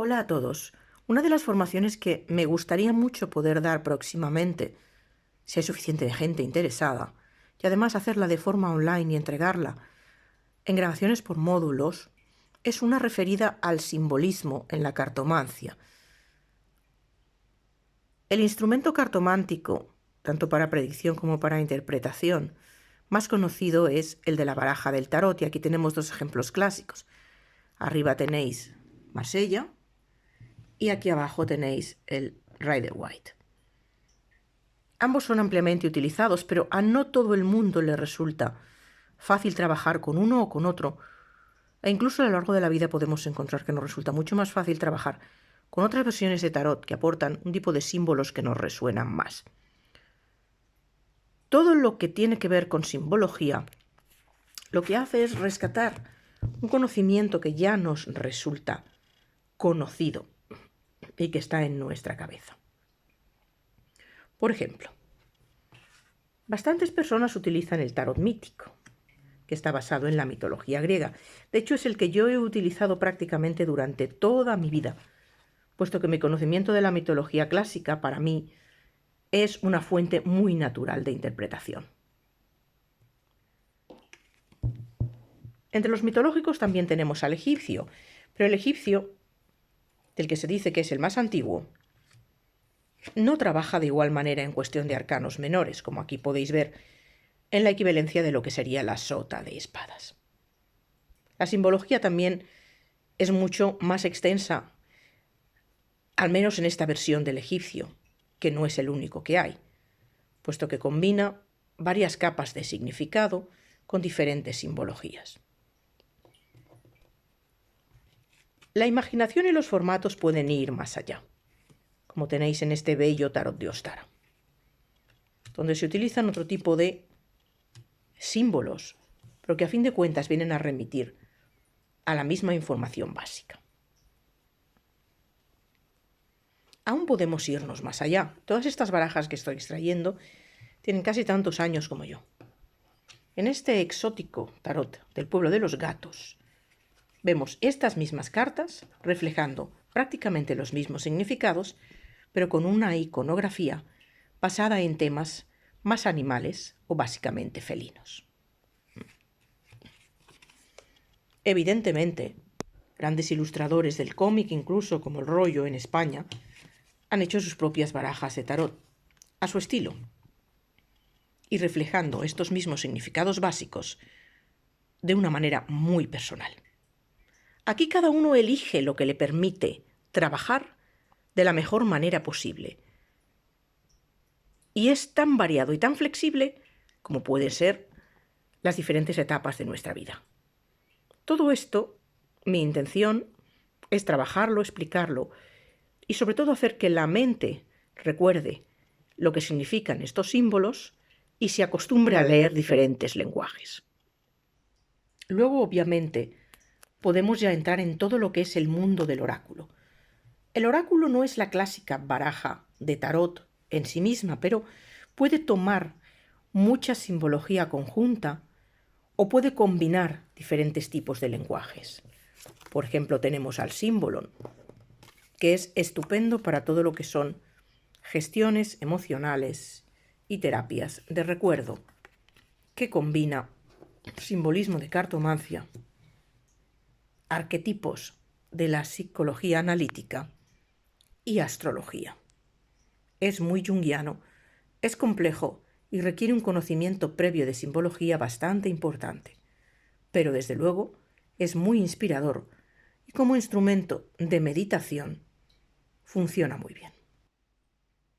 Hola a todos. Una de las formaciones que me gustaría mucho poder dar próximamente, si hay suficiente gente interesada, y además hacerla de forma online y entregarla en grabaciones por módulos, es una referida al simbolismo en la cartomancia. El instrumento cartomántico, tanto para predicción como para interpretación, más conocido es el de la baraja del tarot, y aquí tenemos dos ejemplos clásicos. Arriba tenéis Marsella y aquí abajo tenéis el Rider-Waite. Ambos son ampliamente utilizados, pero a no todo el mundo le resulta fácil trabajar con uno o con otro. E incluso a lo largo de la vida podemos encontrar que nos resulta mucho más fácil trabajar con otras versiones de tarot que aportan un tipo de símbolos que nos resuenan más. Todo lo que tiene que ver con simbología lo que hace es rescatar un conocimiento que ya nos resulta conocido y que está en nuestra cabeza. Por ejemplo, bastantes personas utilizan el tarot mítico, que está basado en la mitología griega. De hecho, es el que yo he utilizado prácticamente durante toda mi vida, puesto que mi conocimiento de la mitología clásica para mí es una fuente muy natural de interpretación. Entre los mitológicos también tenemos al egipcio, pero el egipcio, del que se dice que es el más antiguo, no trabaja de igual manera en cuestión de arcanos menores, como aquí podéis ver en la equivalencia de lo que sería la sota de espadas. La simbología también es mucho más extensa, al menos en esta versión del egipcio, que no es el único que hay, puesto que combina varias capas de significado con diferentes simbologías. La imaginación y los formatos pueden ir más allá, como tenéis en este bello tarot de Ostara, donde se utilizan otro tipo de símbolos, pero que a fin de cuentas vienen a remitir a la misma información básica. Aún podemos irnos más allá. Todas estas barajas que estoy extrayendo tienen casi tantos años como yo. En este exótico tarot del pueblo de los gatos, vemos estas mismas cartas reflejando prácticamente los mismos significados, pero con una iconografía basada en temas más animales o básicamente felinos. Evidentemente, grandes ilustradores del cómic, incluso como el Rollo en España, han hecho sus propias barajas de tarot, a su estilo, y reflejando estos mismos significados básicos de una manera muy personal. Aquí cada uno elige lo que le permite trabajar de la mejor manera posible. Y es tan variado y tan flexible como pueden ser las diferentes etapas de nuestra vida. Todo esto, mi intención es trabajarlo, explicarlo y sobre todo hacer que la mente recuerde lo que significan estos símbolos y se acostumbre a leer diferentes lenguajes. Luego, obviamente, podemos ya entrar en todo lo que es el mundo del oráculo. El oráculo no es la clásica baraja de tarot en sí misma, pero puede tomar mucha simbología conjunta o puede combinar diferentes tipos de lenguajes. Por ejemplo, tenemos al símbolo, que es estupendo para todo lo que son gestiones emocionales y terapias de recuerdo, que combina simbolismo de cartomancia, arquetipos de la psicología analítica y astrología. Es muy junguiano, es complejo y requiere un conocimiento previo de simbología bastante importante, pero desde luego es muy inspirador y como instrumento de meditación funciona muy bien.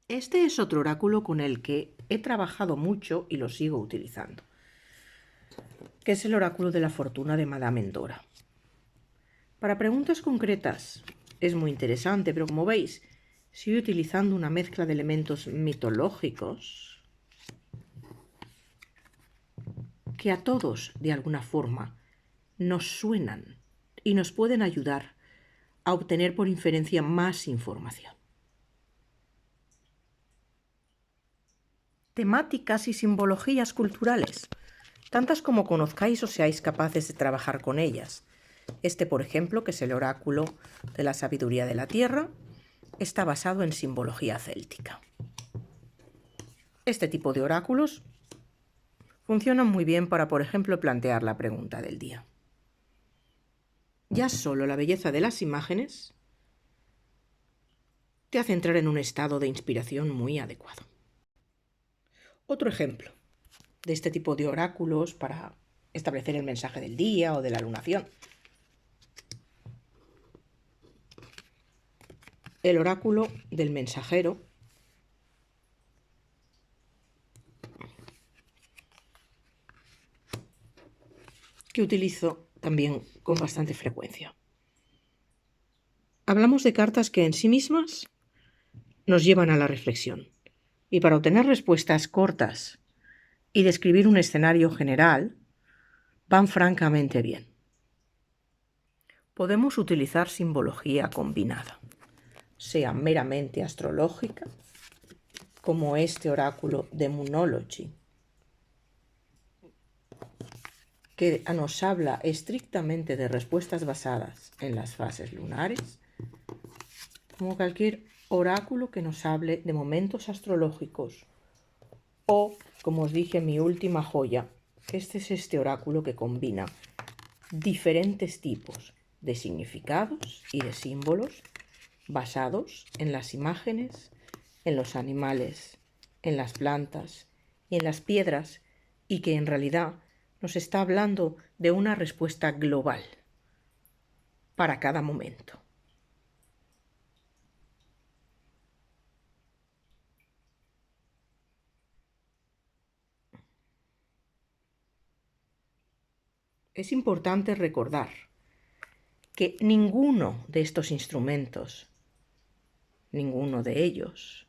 Este es otro oráculo con el que he trabajado mucho y lo sigo utilizando, que es el oráculo de la fortuna de Madame Endora. Para preguntas concretas es muy interesante, pero como veis, sigo utilizando una mezcla de elementos mitológicos que a todos, de alguna forma, nos suenan y nos pueden ayudar a obtener por inferencia más información. Temáticas y simbologías culturales, tantas como conozcáis o seáis capaces de trabajar con ellas, Este, por ejemplo, que es el oráculo de la sabiduría de la tierra, está basado en simbología céltica. Este tipo de oráculos funcionan muy bien para, por ejemplo, plantear la pregunta del día. Ya solo la belleza de las imágenes te hace entrar en un estado de inspiración muy adecuado. Otro ejemplo de este tipo de oráculos para establecer el mensaje del día o de la lunación. El oráculo del mensajero, que utilizo también con bastante frecuencia. Hablamos de cartas que en sí mismas nos llevan a la reflexión. Y para obtener respuestas cortas y describir un escenario general, van francamente bien. Podemos utilizar simbología combinada, sea meramente astrológica, como este oráculo de Moonology, que nos habla estrictamente de respuestas basadas en las fases lunares, como cualquier oráculo que nos hable de momentos astrológicos, o, como os dije, mi última joya, este es este oráculo que combina diferentes tipos de significados y de símbolos basados en las imágenes, en los animales, en las plantas y en las piedras, y que en realidad nos está hablando de una respuesta global para cada momento. Es importante recordar que ninguno de estos instrumentos, ninguno de ellos,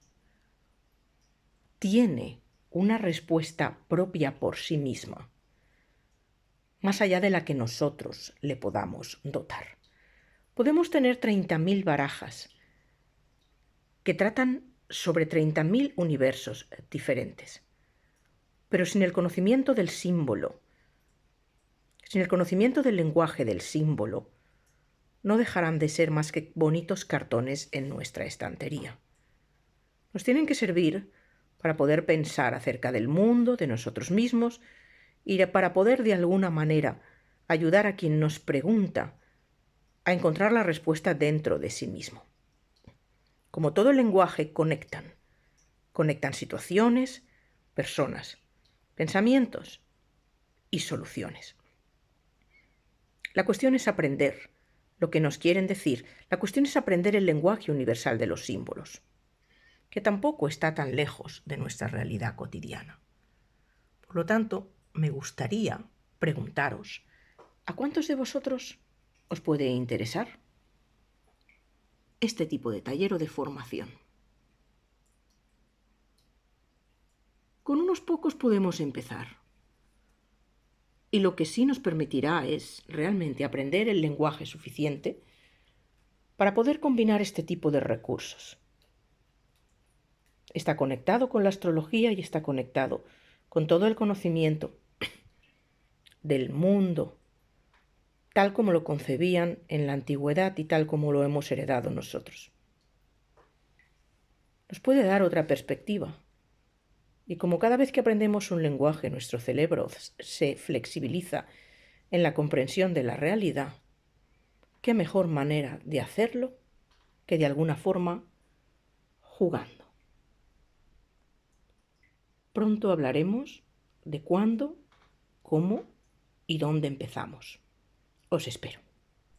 tiene una respuesta propia por sí misma, más allá de la que nosotros le podamos dotar. Podemos tener 30.000 barajas que tratan sobre 30.000 universos diferentes, pero sin el conocimiento del símbolo, sin el conocimiento del lenguaje del símbolo, no dejarán de ser más que bonitos cartones en nuestra estantería. Nos tienen que servir para poder pensar acerca del mundo, de nosotros mismos, y para poder de alguna manera ayudar a quien nos pregunta a encontrar la respuesta dentro de sí mismo. Como todo el lenguaje, conectan situaciones, personas, pensamientos y soluciones. La cuestión es aprender lo que nos quieren decir. La cuestión es aprender el lenguaje universal de los símbolos, que tampoco está tan lejos de nuestra realidad cotidiana. Por lo tanto, me gustaría preguntaros, ¿a cuántos de vosotros os puede interesar este tipo de taller o de formación? Con unos pocos podemos empezar. Y lo que sí nos permitirá es realmente aprender el lenguaje suficiente para poder combinar este tipo de recursos. Está conectado con la astrología y está conectado con todo el conocimiento del mundo, tal como lo concebían en la antigüedad y tal como lo hemos heredado nosotros. Nos puede dar otra perspectiva. Y como cada vez que aprendemos un lenguaje, nuestro cerebro se flexibiliza en la comprensión de la realidad, ¿qué mejor manera de hacerlo que de alguna forma jugando? Pronto hablaremos de cuándo, cómo y dónde empezamos. Os espero.